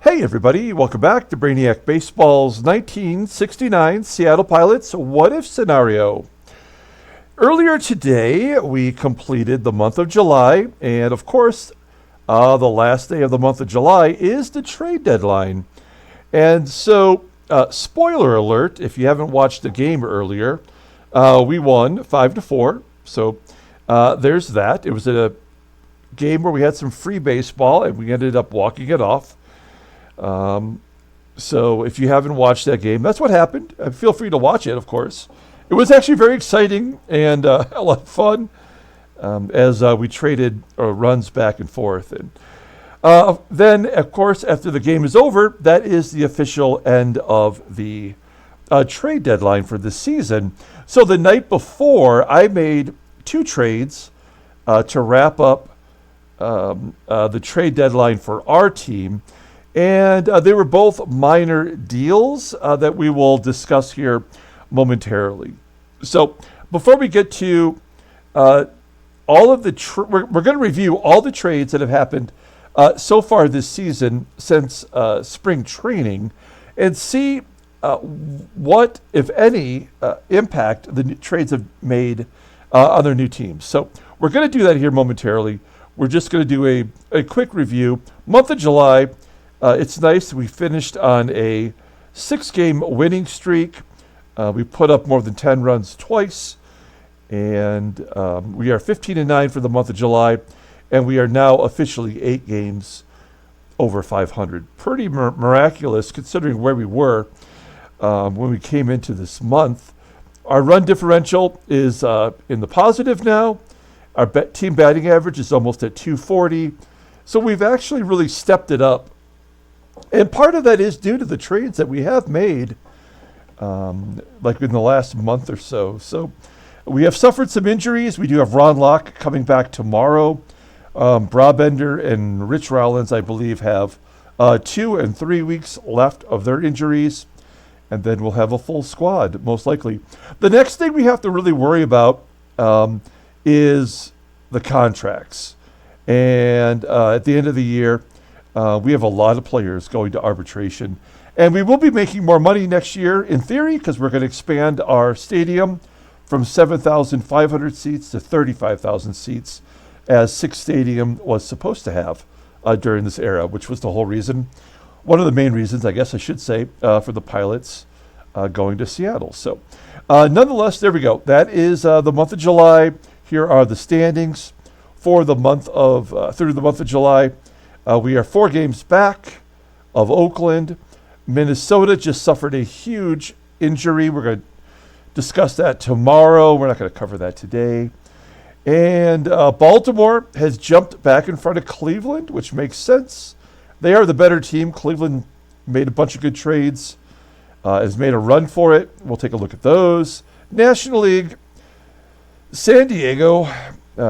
Hey everybody, welcome back to Brainiac Baseball's 1969 Seattle Pilots What If Scenario. Earlier today, we completed the month of July, and of course, the last day of the month of July is the trade deadline. And so, spoiler alert, if you haven't watched the game earlier, we won 5-4. So there's that. It was a game where we had some free baseball, and we ended up walking it off. So if you haven't watched that game, that's what happened. Feel free to watch it, of course. It was actually very exciting and a lot of fun as we traded runs back and forth. And then, of course, after the game is over, that is the official end of the trade deadline for this season. So the night before, I made 2 trades to wrap up the trade deadline for our team. And they were both minor deals that we will discuss here momentarily. So before we get to all of the, we're going to review all the trades that have happened so far this season since spring training and see what, if any, impact the trades have made on their new teams. So we're going to do that here momentarily. We're just going to do a quick review. Month of July. It's nice. We finished on a 6-game winning streak. We put up more than 10 runs twice. And we are 15-9 for the month of July. And we are now officially 8 games over 500. Pretty miraculous considering where we were when we came into this month. Our run differential is in the positive now. Our team batting average is almost at 240. So we've actually really stepped it up. And part of that is due to the trades that we have made, like in the last month or so. So we have suffered some injuries. We do have Ron Locke coming back tomorrow. Brabender and Rich Rollins, I believe, have 2 and 3 weeks left of their injuries. And then we'll have a full squad, most likely. The next thing we have to really worry about is the contracts. And at the end of the year, we have a lot of players going to arbitration. And we will be making more money next year, in theory, because we're going to expand our stadium from 7,500 seats to 35,000 seats, as Sick's Stadium was supposed to have during this era, which was the whole reason, one of the main reasons, I guess I should say, for the Pilots going to Seattle. So nonetheless, there we go. That is the month of July. Here are the standings for the month of, through the month of July. We are 4 games back of Oakland. Minnesota just suffered a huge injury. We're going to discuss that tomorrow. We're not going to cover that today. And Baltimore has jumped back in front of Cleveland, which makes sense. They are the better team. Cleveland made a bunch of good trades, has made a run for it. We'll take a look at those. National League, San Diego,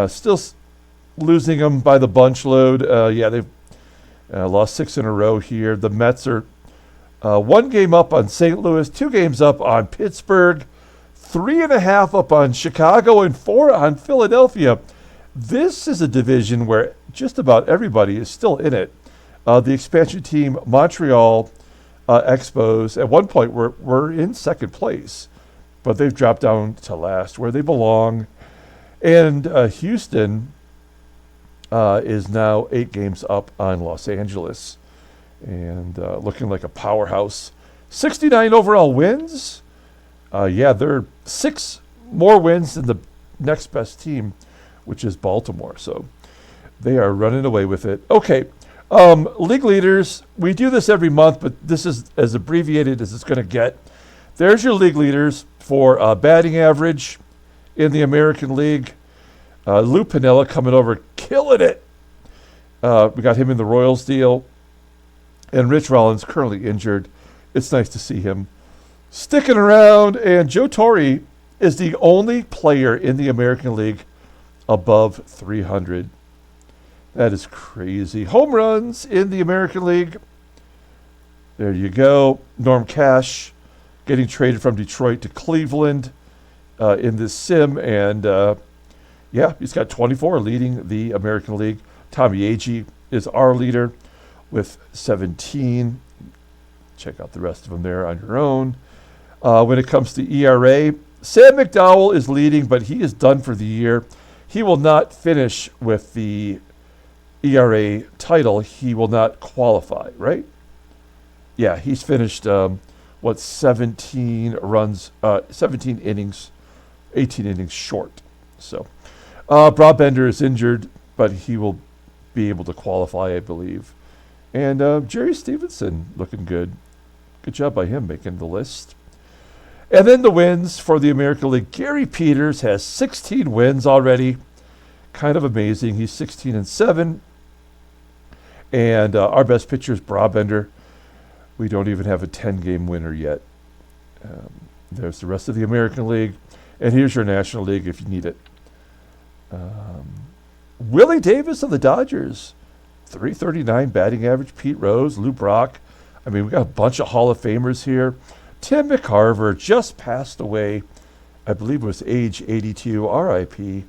still losing them by the bunch load. They've lost 6 in a row here. The Mets are 1 game up on St. Louis, 2 games up on Pittsburgh, 3.5 up on Chicago, and 4 on Philadelphia. This is a division where just about everybody is still in it. The expansion team, Montreal Expos, at one point were in second place, but they've dropped down to last, where they belong. And Houston is now 8 games up on Los Angeles and looking like a powerhouse. 69 overall wins. They're 6 more wins than the next best team, which is Baltimore. So they are running away with it. Okay, league leaders. We do this every month, but this is as abbreviated as it's going to get. There's your league leaders for batting average in the American League. Lou Piniella coming over, killing it. We got him in the Royals deal. And Rich Rollins currently injured. It's nice to see him sticking around. And Joe Torre is the only player in the American League above 300. That is crazy. Home runs in the American League. There you go. Norm Cash getting traded from Detroit to Cleveland in this sim. And he's got 24 leading the American League. Tommy Agee is our leader. with 17. Check out the rest of them there on your own. When it comes to ERA, Sam McDowell is leading, but he is done for the year. He will not finish with the ERA title. He will not qualify, right? Yeah, he's finished, 17 runs, 17 innings, 18 innings short. So, Bob Bender is injured, but he will be able to qualify, I believe. And Jerry Stevenson looking good. Good job by him making the list. And then the wins for the American League. Gary Peters has 16 wins already. Kind of amazing. He's 16-7. And our best pitcher is Bob Bender. We don't even have a 10-game winner yet. There's the rest of the American League. And here's your National League if you need it. Willie Davis of the Dodgers. 339 batting average. Pete Rose, Lou Brock. I mean, we got a bunch of Hall of Famers here. Tim McCarver just passed away. I believe it was age 82. R.I.P.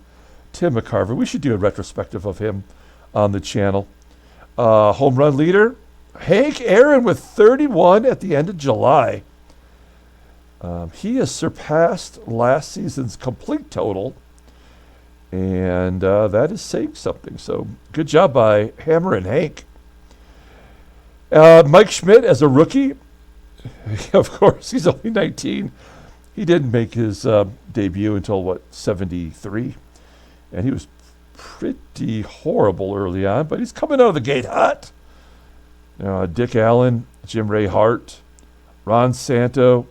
Tim McCarver. We should do a retrospective of him on the channel. Home run leader, Hank Aaron with 31 at the end of July. He has surpassed last season's complete total. And that is saying something. So good job by Hammer and Hank. Mike Schmidt as a rookie. Of course, he's only 19. He didn't make his debut until, 73? And he was pretty horrible early on, but he's coming out of the gate hot. Dick Allen, Jim Ray Hart, Ron Santo.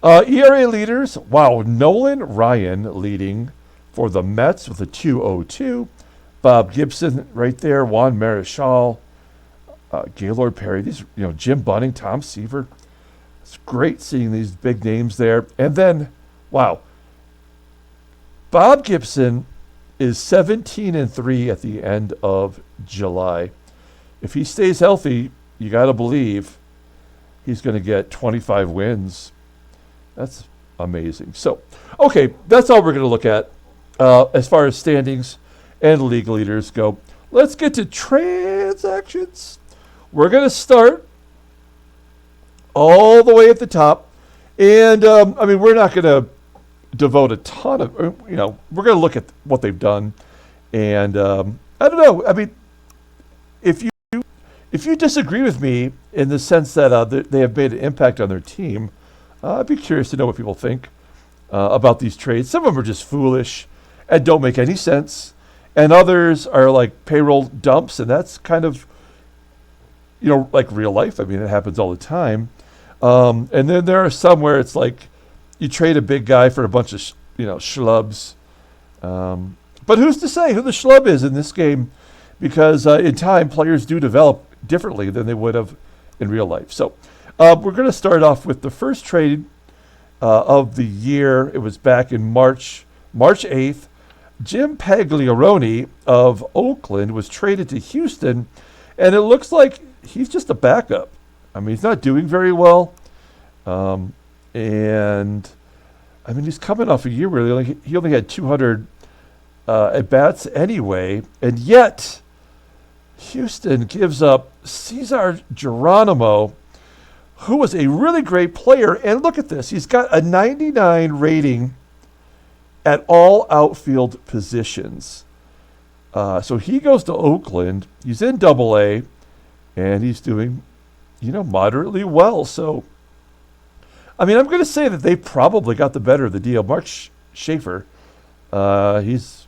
ERA leaders, wow, Nolan Ryan leading for the Mets with a 2.02. Bob Gibson right there, Juan Marichal, Gaylord Perry, these, Jim Bunning, Tom Seaver. It's great seeing these big names there. And then, wow, Bob Gibson is 17-3 at the end of July. If he stays healthy, you got to believe he's going to get 25 wins. That's amazing. So, okay, that's all we're going to look at as far as standings and league leaders go. Let's get to transactions. We're going to start all the way at the top. And, we're not going to devote a ton of, we're going to look at what they've done. And I don't know. If you disagree with me in the sense that they have made an impact on their team, I'd be curious to know what people think about these trades. Some of them are just foolish and don't make any sense. And others are like payroll dumps, and that's kind of, like real life. It happens all the time. And then there are some where it's like you trade a big guy for a bunch of, schlubs. But who's to say who the schlub is in this game? Because in time, players do develop differently than they would have in real life. So we're going to start off with the first trade of the year. It was back in March 8th. Jim Pagliarone of Oakland was traded to Houston, and it looks like he's just a backup. He's not doing very well. And he's coming off a year where he only had 200 at-bats anyway, and yet Houston gives up Cesar Geronimo, who was a really great player. And look at this. He's got a 99 rating at all outfield positions. So he goes to Oakland. He's in Double-A, and he's doing, moderately well. So, I'm going to say that they probably got the better of the deal. Mark Schaefer, he's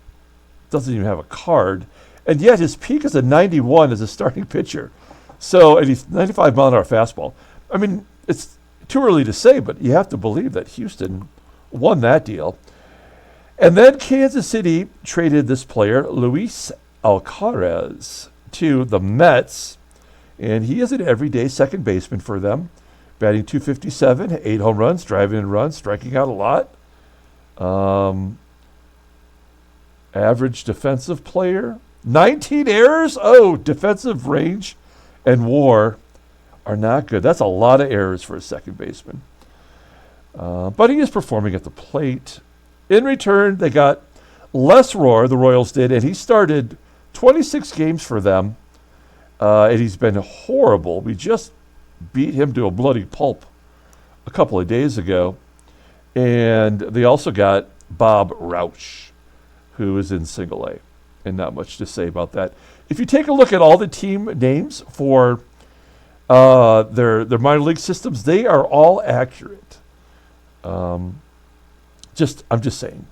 doesn't even have a card, and yet his peak is a 91 as a starting pitcher. So, and he's 95 mile an hour fastball. It's too early to say, but you have to believe that Houston won that deal. And then Kansas City traded this player, Luis Alcaraz, to the Mets, and he is an everyday second baseman for them, batting .257, 8 home runs, driving in runs, striking out a lot. Average defensive player, 19 errors. Oh, defensive range and WAR are not good. That's a lot of errors for a second baseman. But he is performing at the plate. In return, they got Les Rohr, the Royals did, and he started 26 games for them. and he's been horrible. We just beat him to a bloody pulp a couple of days ago. And they also got Bob Rauch, who is in single A, and not much to say about that. If you take a look at all the team names for their minor league systems, they are all accurate. I'm just saying.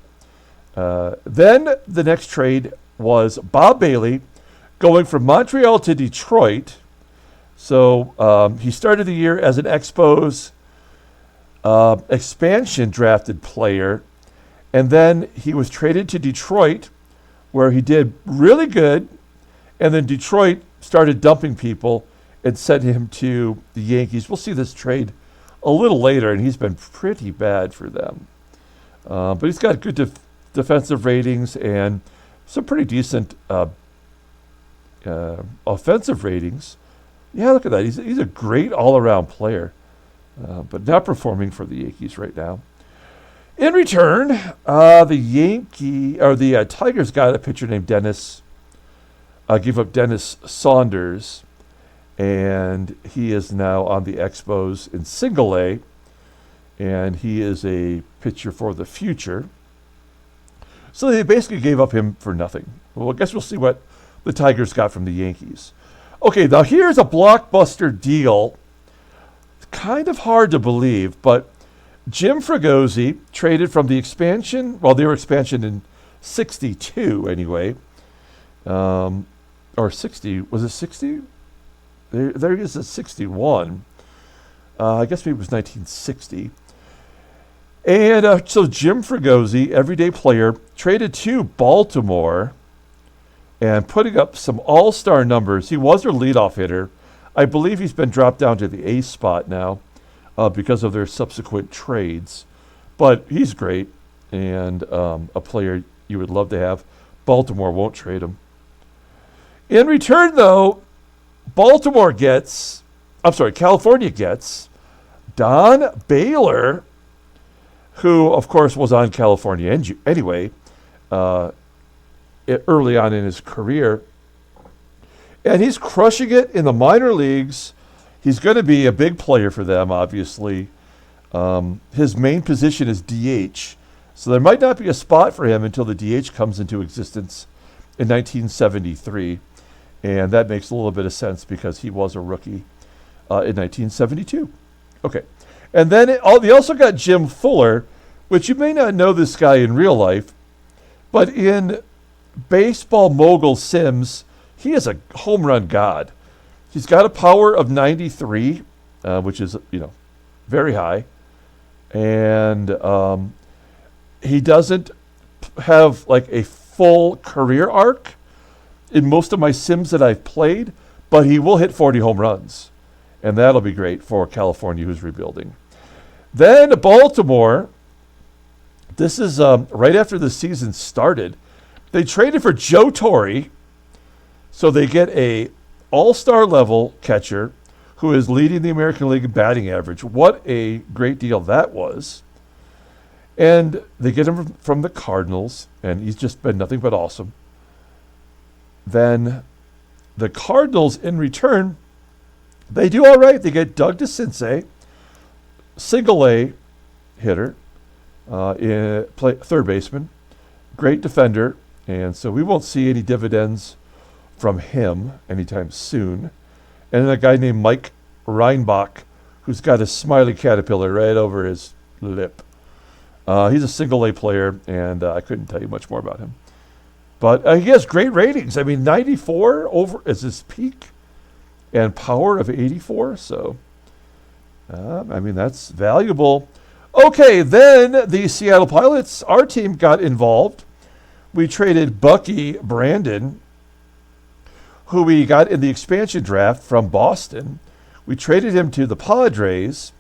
Then the next trade was Bob Bailey going from Montreal to Detroit. So he started the year as an Expos expansion drafted player, and then he was traded to Detroit, where he did really good, and then Detroit started dumping people and sent him to the Yankees. We'll see this trade a little later, and he's been pretty bad for them. But he's got good defensive ratings and some pretty decent offensive ratings. Yeah, look at that. He's a great all-around player, but not performing for the Yankees right now. In return, the Tigers got a pitcher named Dennis. Gave up Dennis Saunders, and he is now on the Expos in single A, and he is a pitcher for the future. So they basically gave up him for nothing. Well, I guess we'll see what the Tigers got from the Yankees. Okay, now here's a blockbuster deal. It's kind of hard to believe, but Jim Fregosi traded from the expansion, well, they were expansion in 62 anyway, or 60, was it 60? There is a 61. I guess maybe it was 1960. And so Jim Fregosi, everyday player, traded to Baltimore and putting up some all-star numbers. He was their leadoff hitter. I believe he's been dropped down to the ace spot now because of their subsequent trades. But he's great and a player you would love to have. Baltimore won't trade him. In return, though, California gets Don Baylor, who, of course, was on California anyway, early on in his career. And he's crushing it in the minor leagues. He's going to be a big player for them, obviously. His main position is DH. So there might not be a spot for him until the DH comes into existence in 1973. And that makes a little bit of sense because he was a rookie in 1972. Okay. And then they also got Jim Fuller, which you may not know this guy in real life, but in Baseball Mogul Sims, he is a home run god. He's got a power of 93, which is, very high. And he doesn't have like a full career arc in most of my Sims that I've played, but he will hit 40 home runs. And that'll be great for California, who's rebuilding. Then Baltimore, this is right after the season started. They traded for Joe Torre, so they get a all-star level catcher who is leading the American League in batting average. What a great deal that was. And they get him from the Cardinals, and he's just been nothing but awesome. Then the Cardinals, in return, they do all right. They get Doug DeCinces, single A hitter, third baseman, great defender, and so we won't see any dividends from him anytime soon. And then a guy named Mike Reinbach, who's got a smiley caterpillar right over his lip. He's a single A player, and I couldn't tell you much more about him. But he has great ratings. I mean, 94 over is his peak, and power of 84. So, that's valuable. Okay, then the Seattle Pilots, our team got involved. We traded Bucky Brandon, who we got in the expansion draft from Boston. We traded him to the Padres,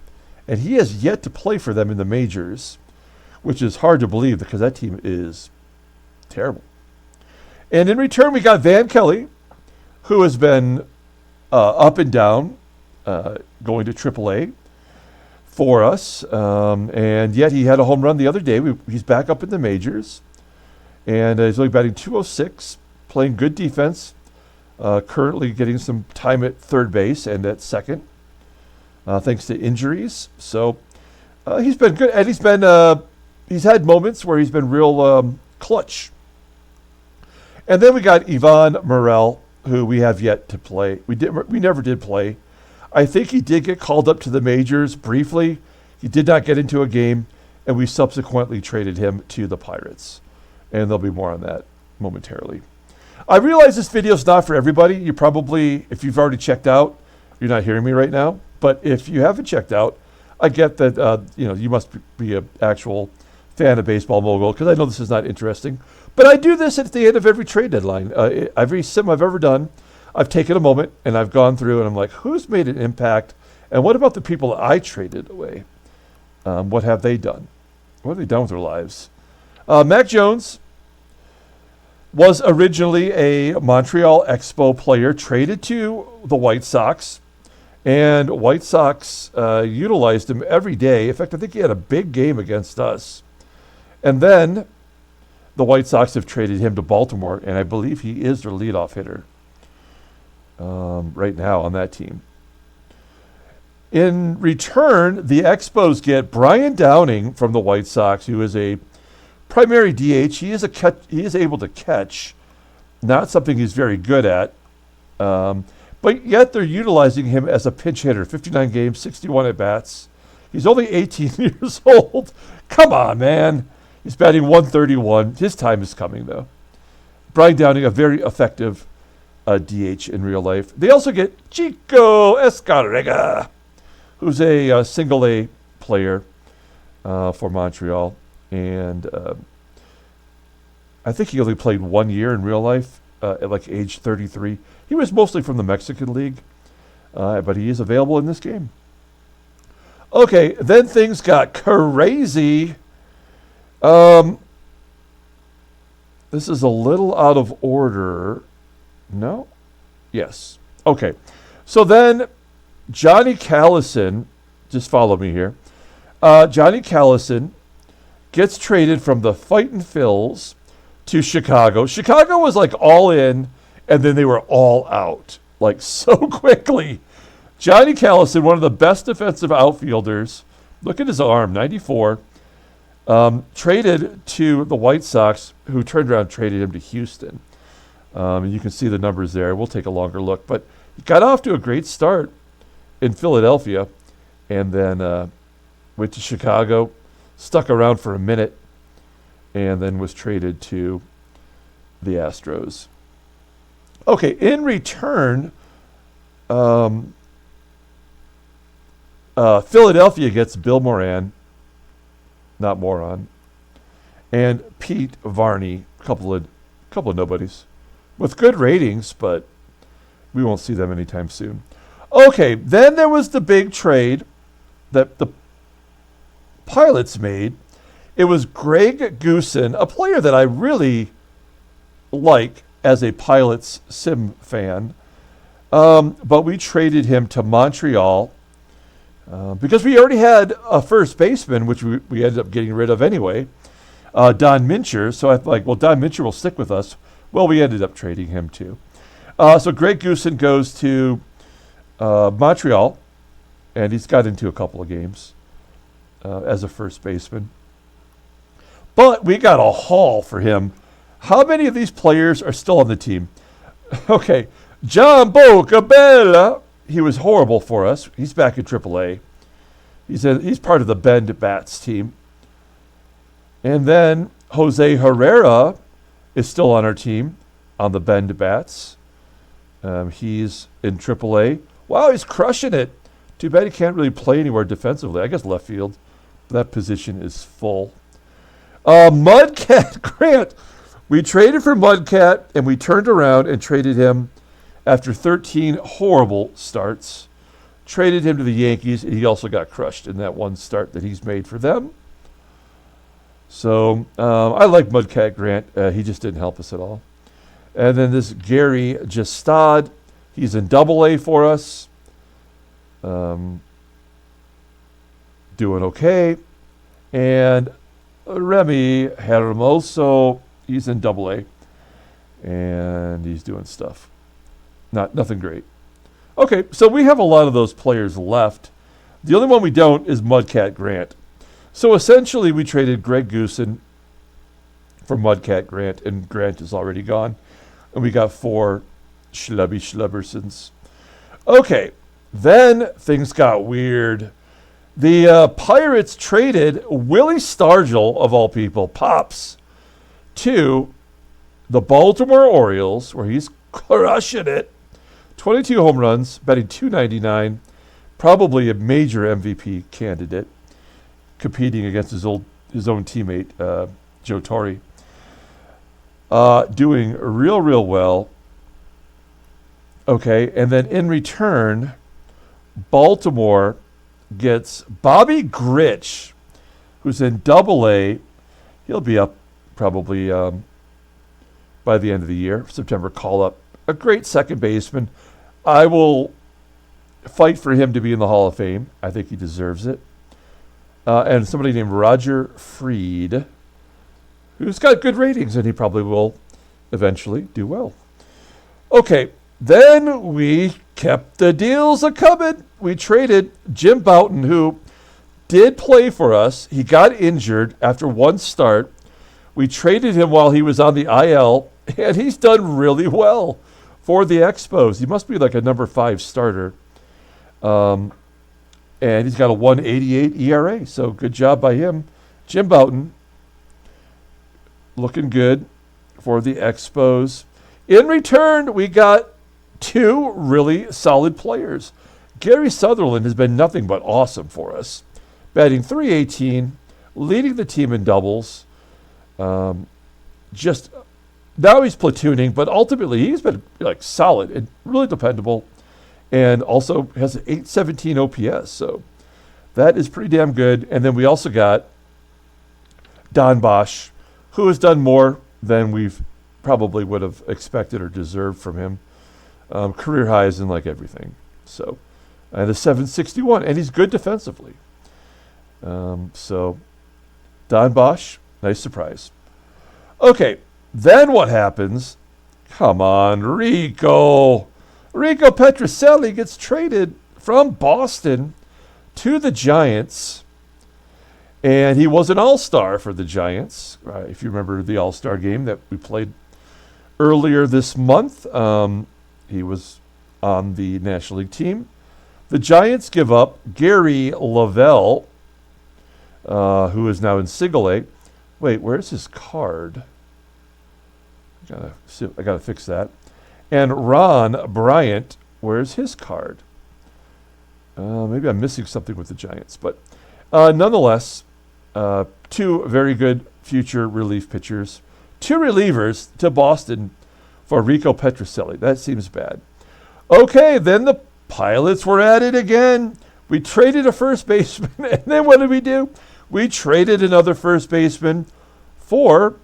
and he has yet to play for them in the majors, which is hard to believe because that team is terrible. And in return, we got Van Kelly, who has been up and down, going to AAA for us. And yet he had a home run the other day. He's back up in the majors. And he's only batting .206, playing good defense. currently getting some time at third base and at second, thanks to injuries. So he's been good, and he's had moments where he's been real clutch. And then we got Ivan Morel, who we have yet to play. We never did play. I think he did get called up to the majors briefly. He did not get into a game, and we subsequently traded him to the Pirates. And there'll be more on that momentarily. I realize this video is not for everybody. You probably, if you've already checked out, you're not hearing me right now. But if you haven't checked out, I get that you must be an actual fan of Baseball Mogul, because I know this is not interesting. But I do this at the end of every trade deadline. Every sim I've ever done, I've taken a moment and I've gone through and I'm like, who's made an impact? And what about the people that I traded away? What have they done? What have they done with their lives? Mac Jones was originally a Montreal Expo player traded to the White Sox. And White Sox utilized him every day. In fact, I think he had a big game against us. And then the White Sox have traded him to Baltimore, and I believe he is their leadoff hitter right now on that team. In return, the Expos get Brian Downing from the White Sox, who is a primary DH. He is able to catch, not something he's very good at, but yet they're utilizing him as a pinch hitter. 59 games, 61 at bats. He's only 18 years old. Come on, man. He's batting 131. His time is coming, though. Brian Downing, a very effective DH in real life. They also get Chico Escarrega, who's a single A player for Montreal. And I think he only played 1 year in real life at like age 33. He was mostly from the Mexican League, but he is available in this game. Okay, then things got crazy. This is a little out of order. No? Yes. Okay. So then Johnny Callison, just follow me here. Johnny Callison gets traded from the Fightin' Phils to Chicago. Chicago was like all in, and then they were all out, like so quickly. Johnny Callison, one of the best defensive outfielders. Look at his arm, 94. Traded to the White Sox, who turned around and traded him to Houston. You can see the numbers there. We'll take a longer look. But he got off to a great start in Philadelphia, and then went to Chicago, stuck around for a minute, and then was traded to the Astros. Okay, in return, Philadelphia gets Bill Moran, not Moron, and Pete Varney, a couple of nobodies with good ratings, but we won't see them anytime soon. Okay, then there was the big trade that the Pilots made. It was Greg Goosen, a player that I really like as a Pilots sim fan, but we traded him to Montreal because we already had a first baseman, which we ended up getting rid of anyway, Don Mincher. So I thought, like, well, Don Mincher will stick with us. Well, we ended up trading him too. So Greg Goosen goes to Montreal, and he's got into a couple of games as a first baseman. But we got a haul for him. How many of these players are still on the team? Okay, John Bocabella. He was horrible for us. He's back in AAA. He's part of the Bend Bats team. And then Jose Herrera is still on our team on the Bend Bats. He's in AAA. Wow, he's crushing it. Too bad he can't really play anywhere defensively. I guess left field. That position is full. Mudcat Grant. We traded for Mudcat, and we turned around and traded him after 13 horrible starts. Traded him to the Yankees, and he also got crushed in that one start that he's made for them. So I like Mudcat Grant. He just didn't help us at all. And then this Gary Gestad, he's in AA for us. Doing okay. And Remy Hermoso, he's in AA. And he's doing stuff. Nothing great. Okay, so we have a lot of those players left. The only one we don't is Mudcat Grant. So essentially, we traded Greg Goosen for Mudcat Grant, and Grant is already gone. And we got 4 Schlubbersons. Okay, then things got weird. The Pirates traded Willie Stargell, of all people, Pops, to the Baltimore Orioles, where he's crushing it. 22 home runs, batting .299, probably a major MVP candidate, competing against his own teammate, Joe Torre. Doing real well. Okay, and then in return, Baltimore gets Bobby Grich, who's in Double-A. He'll be up probably by the end of the year, September call-up. A great second baseman. I will fight for him to be in the Hall of Fame. I think he deserves it. And somebody named Roger Freed, who's got good ratings, and he probably will eventually do well. Okay, then we kept the deals a-coming. We traded Jim Bouton, who did play for us. He got injured after one start. We traded him while he was on the IL, and he's done really well for the Expos. He must be like a number 5 starter. And he's got a 1.88 ERA, so good job by him. Jim Bouton, looking good for the Expos. In return, we got 2 really solid players. Gary Sutherland has been nothing but awesome for us. Batting .318, leading the team in doubles. Just now he's platooning, but ultimately he's been like solid and really dependable, and also has an .817 OPS. So that is pretty damn good. And then we also got Don Bosch, who has done more than we've probably would have expected or deserved from him. Career highs in like everything. So, and a .761, and he's good defensively. So, Don Bosch, nice surprise. Okay, then what happens? Come on, Rico. Rico Petrocelli gets traded from Boston to the Giants. And he was an all-star for the Giants. If you remember the all-star game that we played earlier this month, he was on the National League team. The Giants give up Gary Lavelle, who is now in Single-A. Wait, where's his card? I gotta fix that. And Ron Bryant, where's his card? Maybe I'm missing something with the Giants, but nonetheless, 2 very good future relief pitchers. 2 relievers to Boston for Rico Petrocelli. That seems bad. Okay, then the Pilots were at it again. We traded a first baseman, and then what did we do? We traded another first baseman for,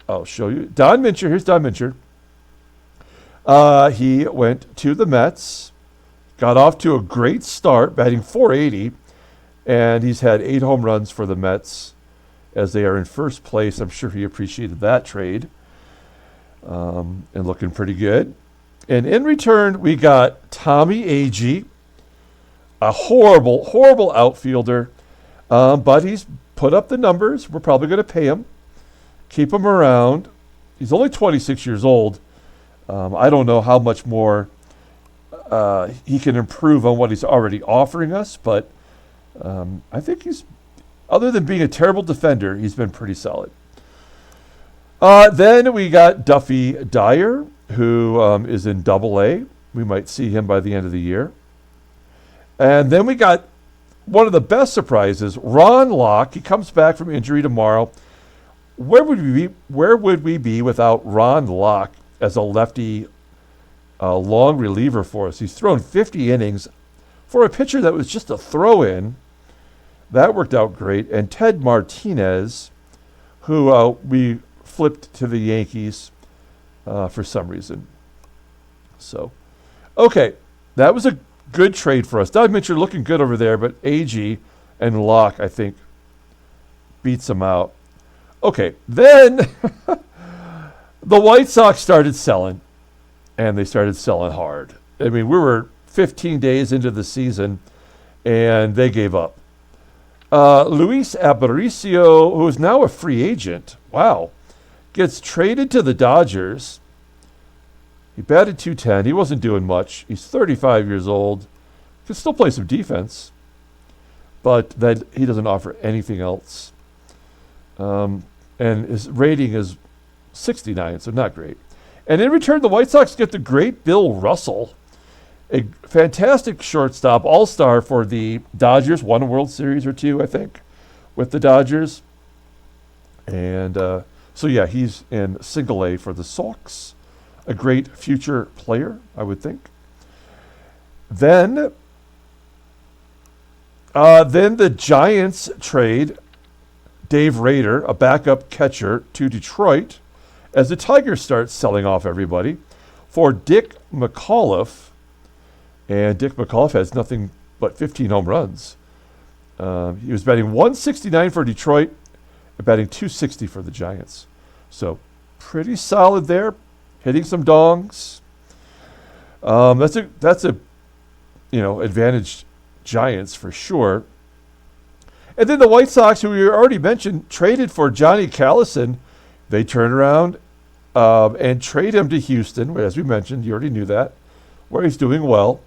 I'll show you, Don Mincher. Here's Don Mincher. He went to the Mets, got off to a great start, batting .480, and he's had 8 home runs for the Mets as they are in first place. I'm sure he appreciated that trade, and looking pretty good. And in return, we got Tommy Agee, a horrible outfielder, but he's put up the numbers. We're probably going to pay him, keep him around. He's only 26 years old. I don't know how much more he can improve on what he's already offering us, but I think he's, other than being a terrible defender, he's been pretty solid. Then we got Duffy Dyer, who is in Double-A. We might see him by the end of the year. And then we got one of the best surprises, Ron Locke. He comes back from injury tomorrow. Where would we be without Ron Locke as a lefty long reliever for us? He's thrown 50 innings for a pitcher that was just a throw-in. That worked out great. And Ted Martinez, who we flipped to the Yankees for some reason. So, okay, that was a good trade for us. Doug Mitchell looking good over there, but Agee and Locke, I think, beats him out. Okay, then the White Sox started selling. and they started selling hard. I mean, we were 15 days into the season, and they gave up. Luis Aparicio, who is now a free agent, wow, gets traded to the Dodgers. He batted .210. He wasn't doing much. He's 35 years old. Can still play some defense, but that he doesn't offer anything else. And his rating is 69, so not great. And in return, the White Sox get the great Bill Russell, a fantastic shortstop, all-star for the Dodgers. Won a World Series or two, I think, with the Dodgers. And so, yeah, he's in single A for the Sox. A great future player, I would think. Then the Giants trade Dave Rader, a backup catcher, to Detroit as the Tigers start selling off everybody for Dick McAuliffe. And Dick McAuliffe has nothing but 15 home runs. He was batting .169 for Detroit and batting .260 for the Giants. So pretty solid there, hitting some dongs. That's a advantaged Giants for sure. And then the White Sox, who we already mentioned, traded for Johnny Callison. They turn around and trade him to Houston, as we mentioned. You already knew that, where he's doing well.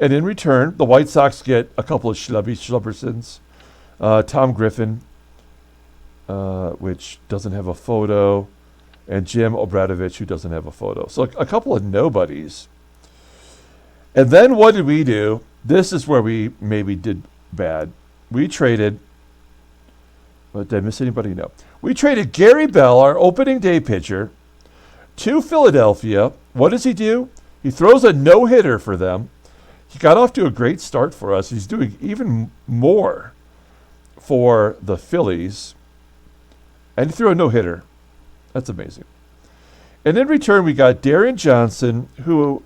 And in return, the White Sox get a couple of Schlubbersons. Tom Griffin, which doesn't have a photo, and Jim Obradovich, who doesn't have a photo. So a couple of nobodies. And then what did we do? This is where we maybe did bad. We traded, did I miss anybody? No. We traded Gary Bell, our opening day pitcher, to Philadelphia. What does he do? He throws a no-hitter for them. He got off to a great start for us. He's doing even more for the Phillies. And he threw a no-hitter. That's amazing. And in return, we got Darren Johnson, who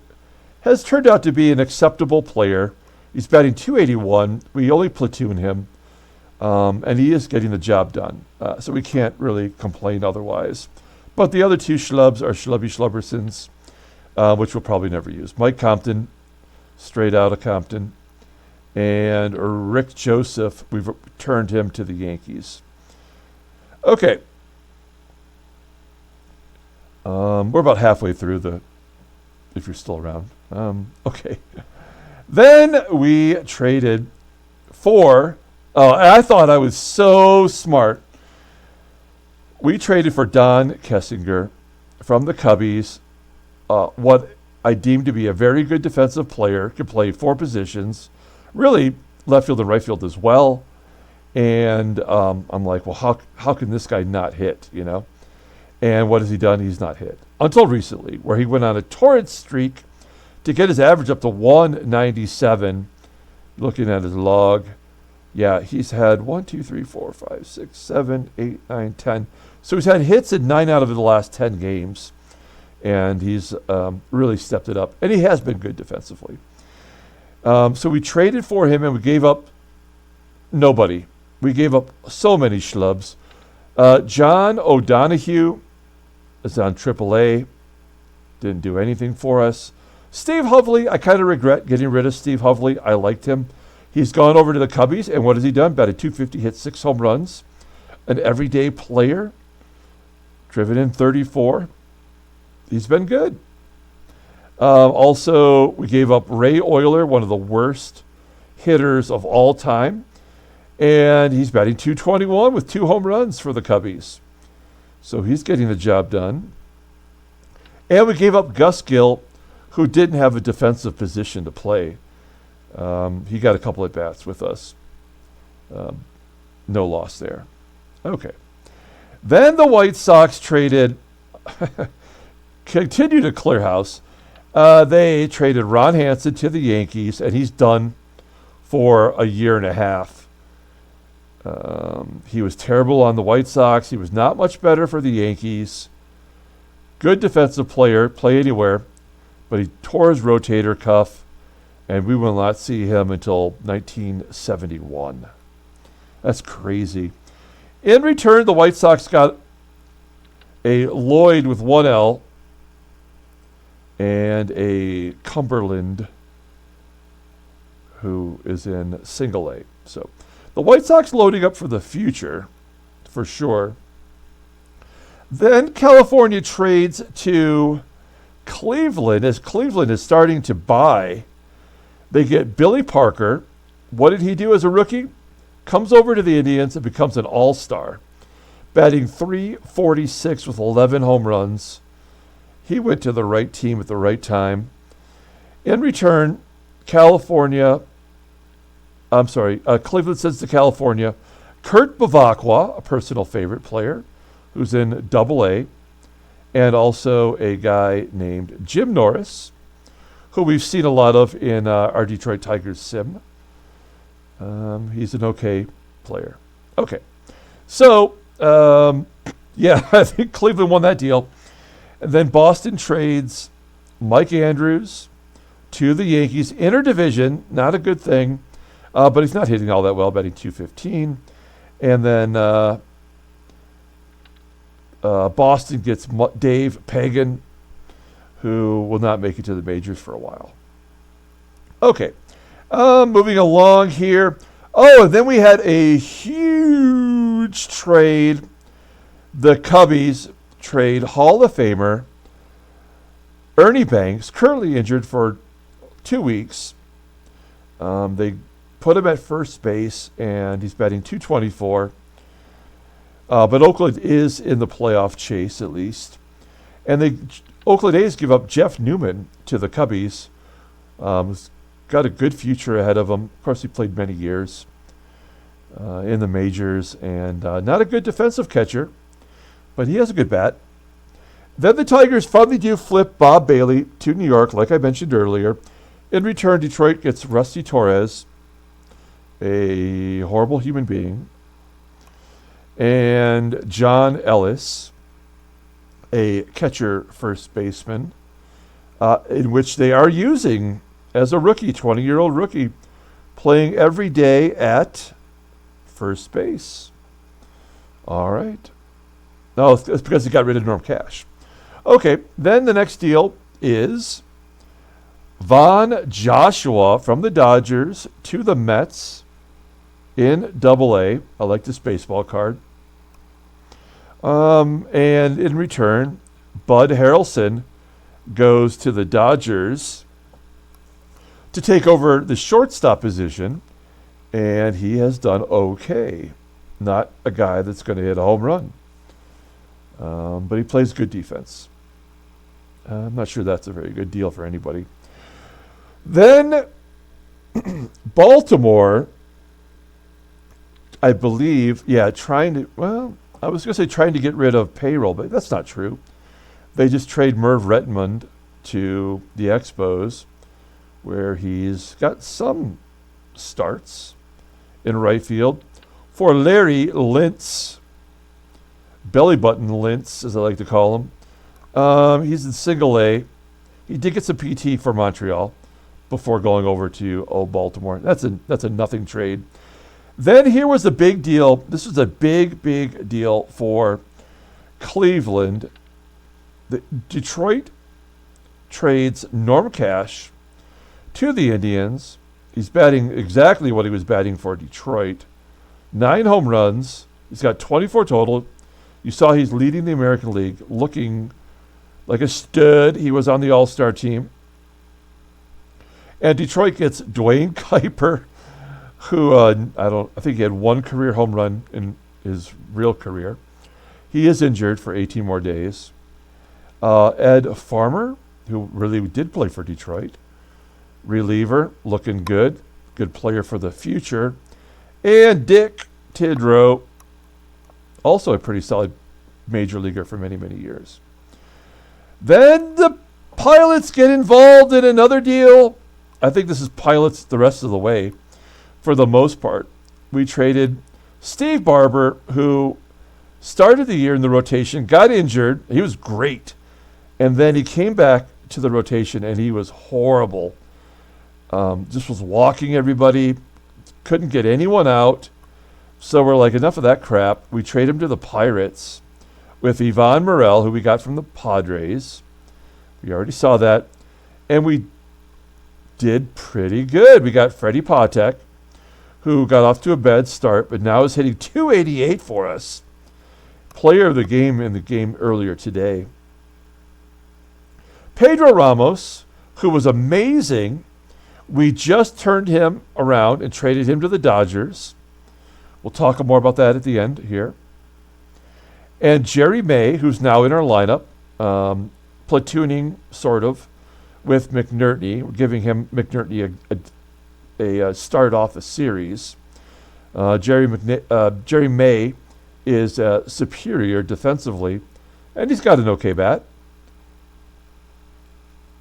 has turned out to be an acceptable player. He's batting .281. We only platoon him. And he is getting the job done. So we can't really complain otherwise. But the other two schlubs are Schlubbersons, which we'll probably never use. Mike Compton, straight out of Compton. And Rick Joseph, we've returned him to the Yankees. Okay. We're about halfway through if you're still around. Okay. Then we traded for, I thought I was so smart. We traded for Don Kessinger from the Cubbies, what I deemed to be a very good defensive player, could play four positions, really left field and right field as well. And I'm like, well, how can this guy not hit, And what has he done? He's not hit. Until recently, where he went on a torrid streak to get his average up to 197. Looking at his log, yeah, he's had 1, 2, 3, 4, 5, 6, 7, 8, 9, 10. So he's had hits in 9 out of the last 10 games. And he's really stepped it up. And he has been good defensively. So we traded for him and we gave up nobody. We gave up so many schlubs. John O'Donohue is on AAA. Didn't do anything for us. Steve Hovley, I kind of regret getting rid of Steve Hovley. I liked him. He's gone over to the Cubbies, and what has he done? Batted .250, hit 6 home runs. An everyday player. Driven in 34. He's been good. Also, we gave up Ray Euler, one of the worst hitters of all time. And he's batting .221 with 2 home runs for the Cubbies. So he's getting the job done. And we gave up Gus Gill, who didn't have a defensive position to play. He got a couple at bats with us. No loss there. Okay. Then the White Sox traded, continue to clear house. They traded Ron Hansen to the Yankees, and he's done for a year and a half. He was terrible on the White Sox. He was not much better for the Yankees. Good defensive player, play anywhere, but he tore his rotator cuff, and we will not see him until 1971. That's crazy. In return, the White Sox got a Lloyd with 1 L, and a Cumberland who is in single A. So the White Sox loading up for the future, for sure. Then California trades to Cleveland, as Cleveland is starting to buy. They get Billy Parker. What did he do as a rookie? Comes over to the Indians and becomes an all-star, batting .346 with 11 home runs. He went to the right team at the right time. In return, Cleveland sends to California Kurt Bavacqua, a personal favorite player, who's in Double-A, and also a guy named Jim Norris, who we've seen a lot of in our Detroit Tigers sim. He's an okay player. Okay. So, I think Cleveland won that deal. And then Boston trades Mike Andrews to the Yankees. Interdivision, not a good thing, but he's not hitting all that well, batting .215. And then Boston gets Dave Pagan, who will not make it to the majors for a while. Okay. Moving along here. Oh, and then we had a huge trade. The Cubbies trade Hall of Famer Ernie Banks, currently injured for 2 weeks. They put him at first base, and he's batting .224. But Oakland is in the playoff chase, at least. And Oakland A's give up Jeff Newman to the Cubbies. He's got a good future ahead of him. Of course, he played many years in the majors, and not a good defensive catcher, but he has a good bat. Then the Tigers finally do flip Bob Bailey to New York, like I mentioned earlier. In return, Detroit gets Rusty Torres, a horrible human being, and John Ellis, a catcher first baseman, in which they are using as a rookie, 20-year-old rookie, playing every day at first base. All right. No, it's because he got rid of Norm Cash. Okay, then the next deal is Von Joshua from the Dodgers to the Mets in Double-A. I like this baseball card. And in return, Bud Harrelson goes to the Dodgers to take over the shortstop position, and he has done okay. Not a guy that's going to hit a home run, but he plays good defense. I'm not sure that's a very good deal for anybody. Then Baltimore, I believe, trying to get rid of payroll, but that's not true. They just trade Merv Rettenmund to the Expos, where he's got some starts in right field, for Larry Lintz, belly button Lintz, as I like to call him. He's in single A. He did get some PT for Montreal before going over to Baltimore. That's a nothing trade. Then here was a big deal. This was a big deal for Cleveland. Detroit trades Norm Cash to the Indians. He's batting exactly what he was batting for Detroit. 9 home runs. He's got 24 total. You saw he's leading the American League, looking like a stud. He was on the All-Star team. And Detroit gets Dwayne Kuiper, who I think he had 1 career home run in his real career. He is injured for 18 more days. Ed Farmer, who really did play for Detroit. Reliever, looking good. Good player for the future. And Dick Tidrow, also a pretty solid major leaguer for many, many years. Then the Pilots get involved in another deal. I think this is Pilots the rest of the way, for the most part. We traded Steve Barber, who started the year in the rotation, got injured. He was great. And then he came back to the rotation, and he was horrible. Just was walking everybody, couldn't get anyone out. So we're like, enough of that crap. We trade him to the Pirates with Ivan Morel, who we got from the Padres. We already saw that. And we did pretty good. We got Freddie Patek, who got off to a bad start, but now is hitting 288 for us. Player of the game in the game earlier today. Pedro Ramos, who was amazing. We just turned him around and traded him to the Dodgers. We'll talk more about that at the end here. And Jerry May, who's now in our lineup, platooning sort of with McNerney. We're giving him McNerney a start off a series. Jerry May is superior defensively, and he's got an okay bat.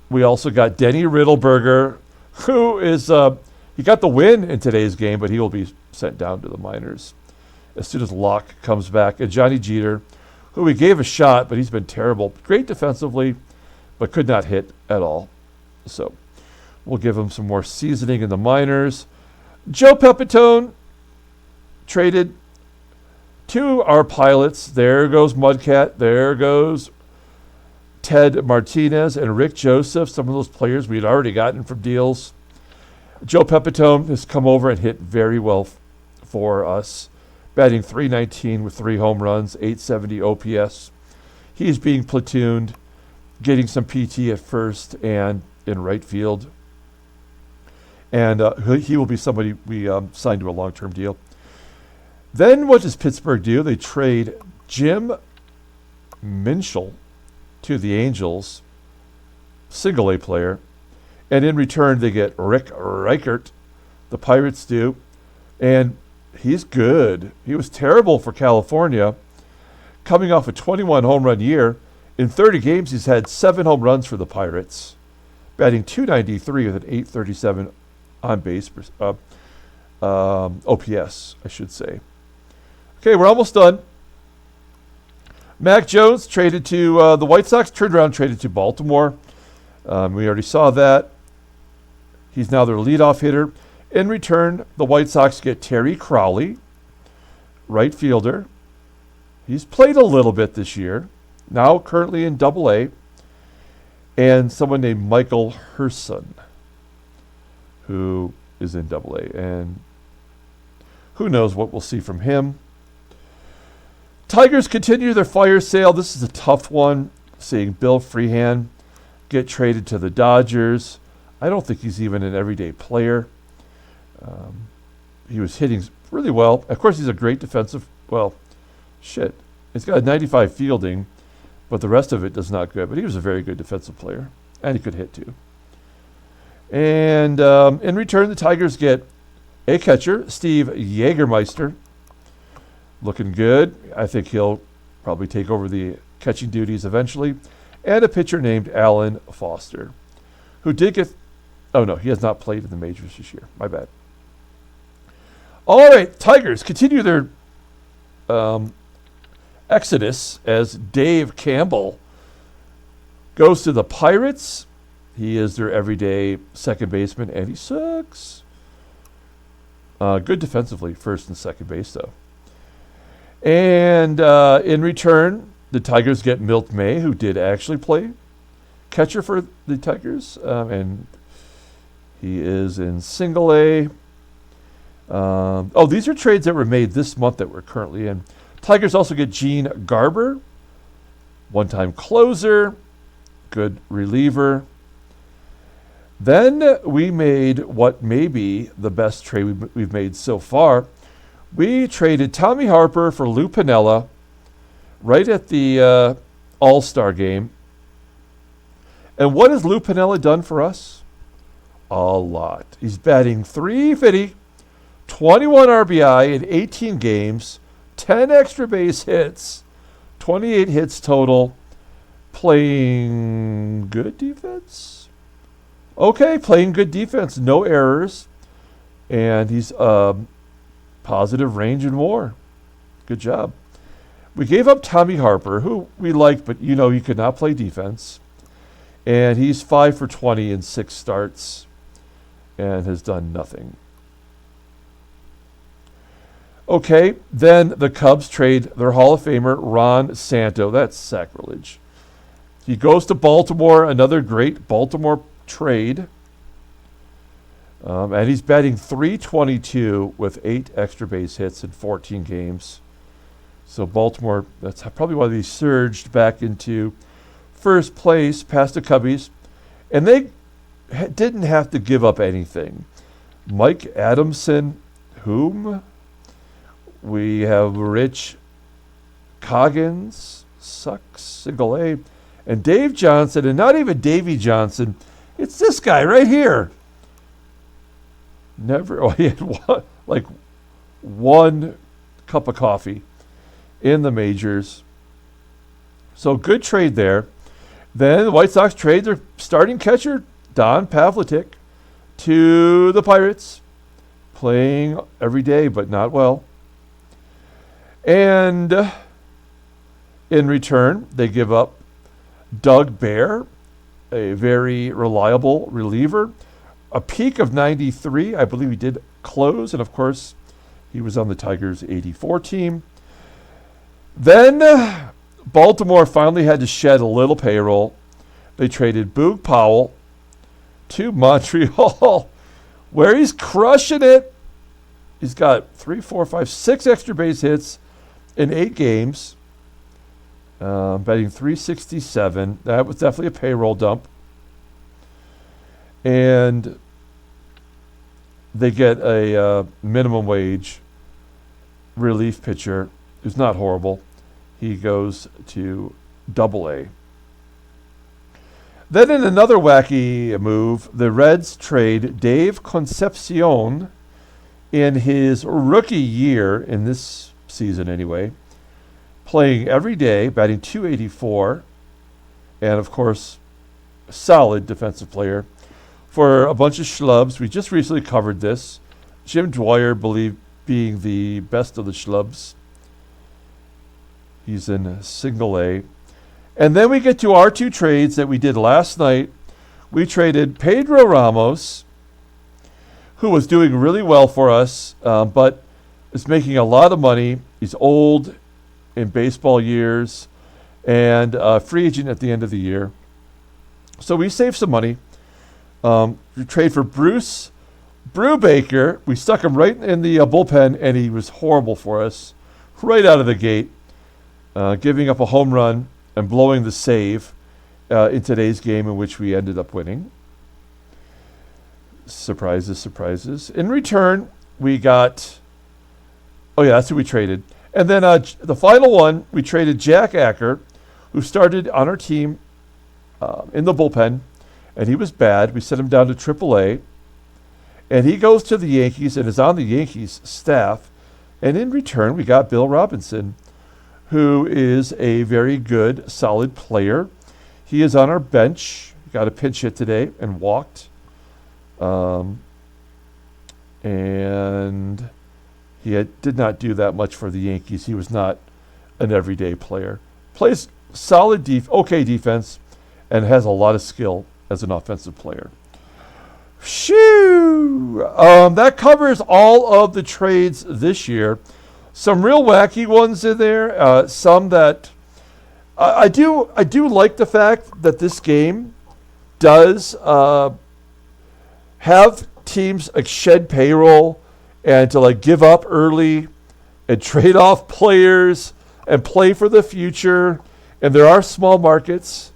We also got Denny Riddleberger, who is he got the win in today's game, but he will be sent down to the minors as soon as Locke comes back. And Johnny Jeter, who we gave a shot, but he's been terrible. Great defensively, but could not hit at all. So we'll give him some more seasoning in the minors. Joe Pepitone traded to our pilots. There goes Mudcat. There goes Ted Martinez and Rick Joseph, some of those players we had already gotten from deals. Joe Pepitone has come over and hit very well for us, batting .319 with 3 home runs, .870 OPS. He's being platooned, getting some PT at first and in right field. And he will be somebody we signed to a long-term deal. Then what does Pittsburgh do? They trade Jim Minshall to the Angels, single A player. And in return, they get Rick Reichert, the Pirates do. And he's good. He was terrible for California, coming off a 21 home run year. In 30 games, he's had 7 home runs for the Pirates, batting .293 with an .837 on base OPS, I should say. Okay, we're almost done. Mac Jones traded to the White Sox, turned around, traded to Baltimore. We already saw that. He's now their leadoff hitter. In return, the White Sox get Terry Crowley, right fielder. He's played a little bit this year, now currently in Double-A. And someone named Michael Herson, who is in Double-A. And who knows what we'll see from him. Tigers continue their fire sale. This is a tough one, seeing Bill Freehan get traded to the Dodgers. I don't think he's even an everyday player. He was hitting really well. Of course, he's a great defensive. Well, shit. He's got a 95 fielding, but the rest of it does not good. But he was a very good defensive player, and he could hit too. And in return, the Tigers get a catcher, Steve Jägermeister. Looking good. I think he'll probably take over the catching duties eventually. And a pitcher named Alan Foster, who did get... Oh, no, he has not played in the majors this year. My bad. All right, Tigers continue their exodus as Dave Campbell goes to the Pirates. He is their everyday second baseman, and he sucks. Good defensively, first and second base, though. And in return, the Tigers get Milt May, who did actually play catcher for the Tigers, and he is in single A. These are trades that were made this month that we're currently in. Tigers also get Gene Garber, one-time closer, good reliever. Then we made what may be the best trade we've made so far. We traded Tommy Harper for Lou Piniella right at the All-Star game. And what has Lou Piniella done for us? A lot. He's batting .350, 21 RBI in 18 games, 10 extra base hits, 28 hits total, playing good defense. Okay, playing good defense, no errors, and he's positive range and more. Good job. We gave up Tommy Harper, who we liked, but he could not play defense. And he's 5 for 20 in 6 starts and has done nothing. Okay, then the Cubs trade their Hall of Famer, Ron Santo. That's sacrilege. He goes to Baltimore, another great Baltimore trade. And he's batting .322 with 8 extra base hits in 14 games. So Baltimore, that's probably why they surged back into first place past the Cubbies. And they didn't have to give up anything. Mike Adamson, whom? We have Rich Coggins, Sucks, Single A, and Dave Johnson, and not even Davey Johnson. It's this guy right here. He had one cup of coffee in the majors. So good trade there. Then the White Sox trade their starting catcher, Don Pavlitic, to the Pirates, playing every day but not well. And in return, they give up Doug Bear, a very reliable reliever, a peak of 93. I believe he did close, and of course, he was on the Tigers' 84 team. Then Baltimore finally had to shed a little payroll. They traded Boog Powell to Montreal, where he's crushing it. He's got 6 extra base hits in 8 games, batting .367. That was definitely a payroll dump. And they get a minimum wage relief pitcher who's not horrible. He goes to Double-A. Then in another wacky move, the Reds trade Dave Concepcion in his rookie year, in this season anyway, playing every day, batting .284, and of course, a solid defensive player, for a bunch of schlubs. We just recently covered this. Jim Dwyer believed being the best of the schlubs. He's in Single A. And then we get to our 2 trades that we did last night. We traded Pedro Ramos, who was doing really well for us, but is making a lot of money. He's old in baseball years and a free agent at the end of the year. So we saved some money. We trade for Bruce Brubaker. We stuck him right in the bullpen, and he was horrible for us right out of the gate, giving up a home run and blowing the save in today's game, in which we ended up winning. Surprises, surprises. In return, we got... Oh, yeah, that's who we traded. And then the final one, we traded Jack Acker, who started on our team in the bullpen, and he was bad. We sent him down to Triple-A, and he goes to the Yankees and is on the Yankees staff. And in return, we got Bill Robinson, who is a very good, solid player. He is on our bench. He got a pinch hit today and walked. And he did not do that much for the Yankees. He was not an everyday player. Plays solid, okay defense, and has a lot of skill as an offensive player. Shoo! That covers all of the trades this year. Some real wacky ones in there. Some that I do like the fact that this game does have teams shed payroll and to give up early and trade off players and play for the future. And there are small markets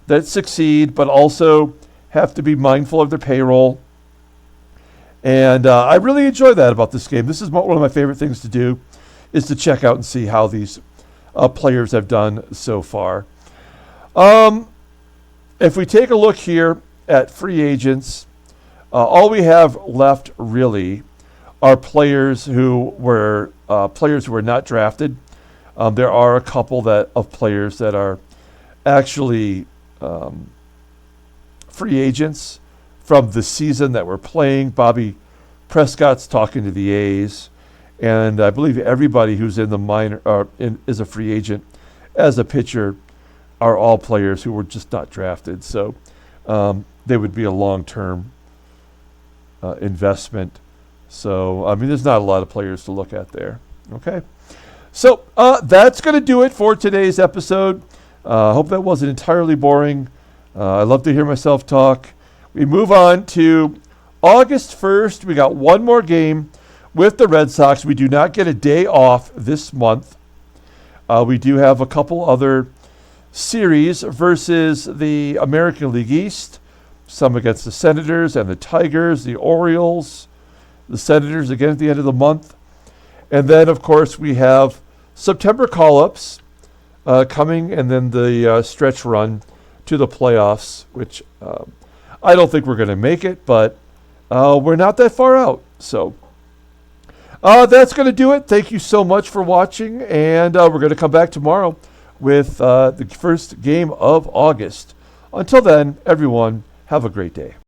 that succeed, but also have to be mindful of their payroll. And I really enjoy that about this game. This is one of my favorite things to do, is to check out and see how these players have done so far. If we take a look here at free agents, all we have left really are players who were not drafted. There are a couple of players that are actually free agents from the season that we're playing. Bobby Prescott's talking to the A's, and I believe everybody who's in the minor is a free agent as a pitcher are all players who were just not drafted. So they would be a long-term investment. So, there's not a lot of players to look at there. Okay. So that's going to do it for today's episode. Hope that wasn't entirely boring. I love to hear myself talk. We move on to August 1st. We got one more game with the Red Sox. We do not get a day off this month. We do have a couple other series versus the American League East. Some against the Senators and the Tigers, the Orioles, the Senators again at the end of the month. And then, of course, we have September call-ups coming, and then the stretch run to the playoffs, which I don't think we're going to make it, but we're not that far out. So that's going to do it. Thank you so much for watching, and we're going to come back tomorrow with the first game of August. Until then, everyone, have a great day.